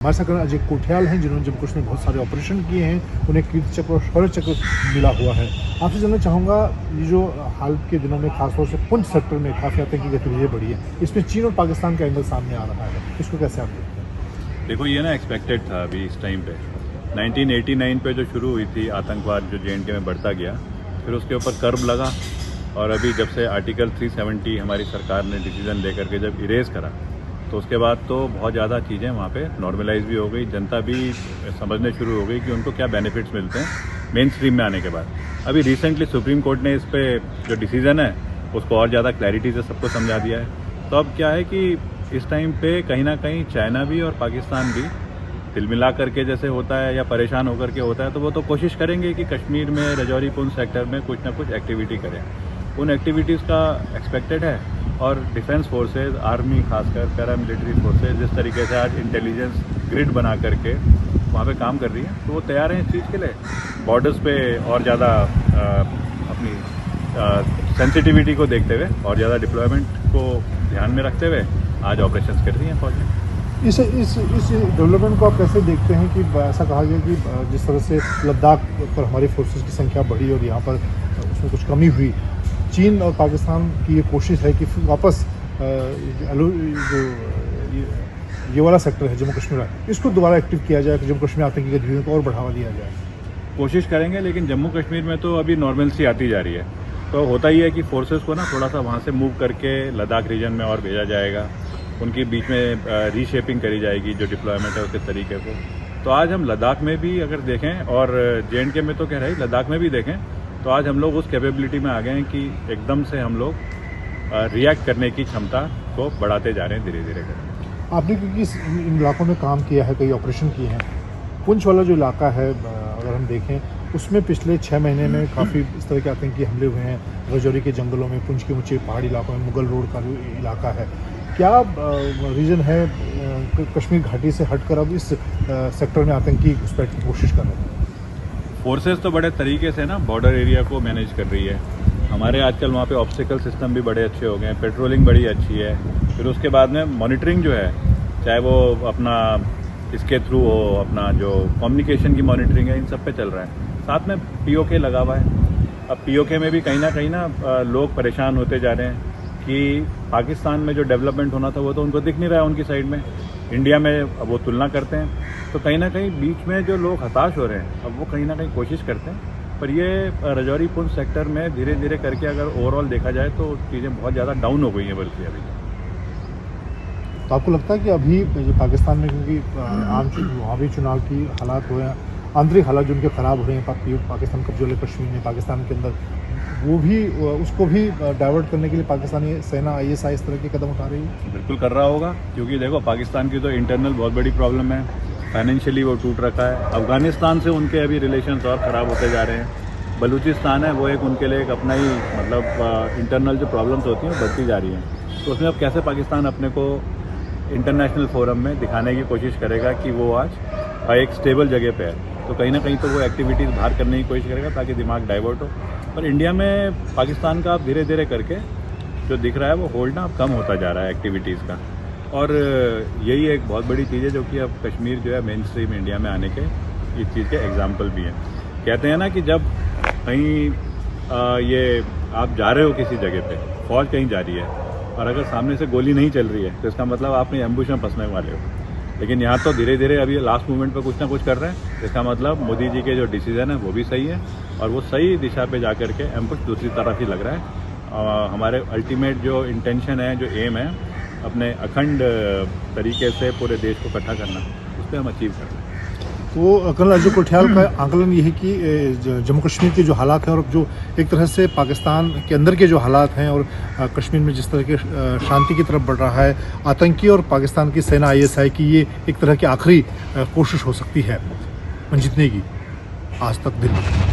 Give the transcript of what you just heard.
हमारे साथ अजय कोठियाल हैं जिन्होंने जम्मू कश्मीर में बहुत सारे ऑपरेशन किए हैं, उन्हें कीर्ति चक्र और शौर्य चक्र मिला हुआ है। आपसे जानना चाहूँगा, ये जो हाल के दिनों में खासतौर से पुंछ सेक्टर में काफ़ी आतंकी गतिविधियाँ बढ़ी है, इसमें चीन और पाकिस्तान का एंगल सामने आ रहा है, इसको कैसे आप देखते हैं? देखो, ये ना एक्सपेक्टेड था। अभी इस टाइम पे 1989 पे जो शुरू हुई थी आतंकवाद, जो JNK में बढ़ता गया, फिर उसके ऊपर कर्ब लगा, और अभी जब से आर्टिकल 370 हमारी सरकार ने डिसीजन लेकर के जब इरेज करा, तो उसके बाद तो बहुत ज़्यादा चीज़ें वहाँ पे नॉर्मलाइज भी हो गई, जनता भी समझने शुरू हो गई कि उनको क्या बेनिफिट्स मिलते हैं मेन स्ट्रीम में आने के बाद। अभी रिसेंटली सुप्रीम कोर्ट ने इस पे जो डिसीजन है उसको और ज़्यादा क्लैरिटी से सबको समझा दिया है। तो अब क्या है कि इस टाइम पे कहीं ना कहीं चाइना भी और पाकिस्तान भी दिल मिला करके जैसे होता है या परेशान होकर के होता है, तो वो तो कोशिश करेंगे कि कश्मीर में रजौरी पुंछ सेक्टर में कुछ ना कुछ एक्टिविटी करें। उन एक्टिविटीज़ का एक्सपेक्टेड है, और डिफेंस फोर्सेज, आर्मी, खासकर पैरामिलिट्री फोर्सेज जिस तरीके से आज इंटेलिजेंस ग्रिड बना करके वहाँ पे काम कर रही है, तो वो तैयार हैं इस चीज़ के लिए। बॉर्डर्स पे और ज़्यादा अपनी सेंसिटिविटी को देखते हुए और ज़्यादा डिप्लॉयमेंट को ध्यान में रखते हुए आज ऑपरेशंस कर रही हैं फौजें। इस डेवलपमेंट को आप कैसे देखते हैं कि ऐसा कहा गया कि जिस तरह से लद्दाख पर हमारी फोर्सेस की संख्या बढ़ी और यहाँ पर उसमें कुछ कमी हुई, चीन और पाकिस्तान की ये कोशिश है कि वापस जो ये वाला सेक्टर है जम्मू कश्मीर, इसको दोबारा एक्टिव किया जाए, जम्मू कश्मीर आतंकी गतिविधियों को और बढ़ावा दिया जाए। कोशिश करेंगे, लेकिन जम्मू कश्मीर में तो अभी नॉर्मलसी आती जा रही है। तो होता ही है कि फोर्सेस को ना थोड़ा सा वहाँ से मूव करके लद्दाख रीजन में और भेजा जाएगा, उनके बीच में रीशेपिंग करी जाएगी जो डिप्लॉयमेंट है उसके तरीके को। तो आज हम लद्दाख में भी अगर देखें और JNK में तो कह रहे हैं, लद्दाख में भी देखें, तो आज हम लोग उस कैपेबिलिटी में आ गए हैं कि एकदम से हम लोग रिएक्ट करने की क्षमता को बढ़ाते जा रहे हैं धीरे धीरे करके। आपने क्योंकि इन इलाकों में काम किया है, कई ऑपरेशन किए हैं, पुंछ वाला जो इलाका है अगर हम देखें, उसमें पिछले 6 महीने में काफ़ी इस तरह के आतंकी हमले हुए हैं। रजौरी के जंगलों में, पुंछ के ऊंचे पहाड़ी इलाकों में, मुगल रोड का जो इलाका है, क्या रीज़न है कश्मीर घाटी से हटकर अब इस सेक्टर में आतंकी घुसपैठ की कोशिश कर रहे हैं? फोर्सेस तो बड़े तरीके से ना बॉर्डर एरिया को मैनेज कर रही है। हमारे आजकल वहाँ पे ऑब्स्टिकल सिस्टम भी बड़े अच्छे हो गए हैं, पेट्रोलिंग बड़ी अच्छी है। फिर उसके बाद में मॉनिटरिंग जो है, चाहे वो अपना इसके थ्रू हो, अपना जो कम्युनिकेशन की मॉनिटरिंग है, इन सब पे चल रहा है। साथ में POK लगा हुआ है। अब POK में भी कहीं ना लोग परेशान होते जा रहे हैं कि पाकिस्तान में जो डेवलपमेंट होना था वो तो उनको दिख नहीं रहा है उनकी साइड में, इंडिया में अब वो तुलना करते हैं। तो कहीं ना कहीं बीच में जो लोग हताश हो रहे हैं, अब वो कहीं ना कहीं कोशिश करते हैं। पर ये रजौरी पुंछ सेक्टर में धीरे धीरे करके अगर ओवरऑल देखा जाए तो चीज़ें बहुत ज़्यादा डाउन हो गई हैं बल्कि अभी। तो आपको लगता है कि अभी जो पाकिस्तान में, क्योंकि वहाँ भी चुनाव की हालात हुए हैं, आंतरिक हालात जो उनके ख़राब हो रहे हैं, पाकिस्तान कब्जे वाले कश्मीर में, पाकिस्तान के अंदर, वो भी उसको भी डाइवर्ट करने के लिए पाकिस्तानी सेना ISI इस तरह के कदम उठा रही है? बिल्कुल कर रहा होगा, क्योंकि देखो पाकिस्तान की तो इंटरनल बहुत बड़ी प्रॉब्लम है, फाइनेंशियली वो टूट रखा है। अफगानिस्तान से उनके अभी रिलेशंस और ख़राब होते जा रहे हैं। बलूचिस्तान है, वो एक उनके लिए एक अपना ही मतलब इंटरनल जो प्रॉब्लम्स होती हैं वो बढ़ती जा रही हैं। तो उसमें अब कैसे पाकिस्तान अपने को इंटरनेशनल फोरम में दिखाने की कोशिश करेगा कि वो आज एक स्टेबल जगह पे है, तो कहीं ना कहीं तो वो एक्टिविटीज़ बाहर करने की कोशिश करेगा ताकि दिमाग डाइवर्ट हो। और इंडिया में पाकिस्तान का अब धीरे धीरे करके जो दिख रहा है वो होल्ड ना अब कम होता जा रहा है एक्टिविटीज़ का। और यही एक बहुत बड़ी चीज़ है जो कि अब कश्मीर जो है मेन स्ट्रीम इंडिया में आने के इस चीज़ के एग्जाम्पल भी हैं। कहते हैं ना कि जब कहीं ये आप जा रहे हो किसी जगह पे, फौज कहीं जा रही है और अगर सामने से गोली नहीं चल रही है तो इसका मतलब आप एम्बुश में फंसने वाले हो। लेकिन यहाँ तो धीरे धीरे अभी लास्ट मोमेंट पे कुछ ना कुछ कर रहे हैं। इसका मतलब मोदी जी के जो डिसीजन है वो भी सही है, और वो सही दिशा पे जा कर के एम्बुश दूसरी तरफ ही लग रहा है। हमारे अल्टीमेट जो इंटेंशन है, जो एम है, अपने अखंड तरीके से पूरे देश को इकट्ठा करना, उस पर हम अचीव कर रहे हैं। तो कर्नल अजय कोठियाल का आंकलन ये है कि जम्मू कश्मीर के जो हालात हैं और जो एक तरह से पाकिस्तान के अंदर के जो हालात हैं और कश्मीर में जिस तरह के शांति की तरफ बढ़ रहा है, आतंकी और पाकिस्तान की सेना ISI की ये एक तरह की आखिरी कोशिश हो सकती है जीतने की। आज तक दिल्ली।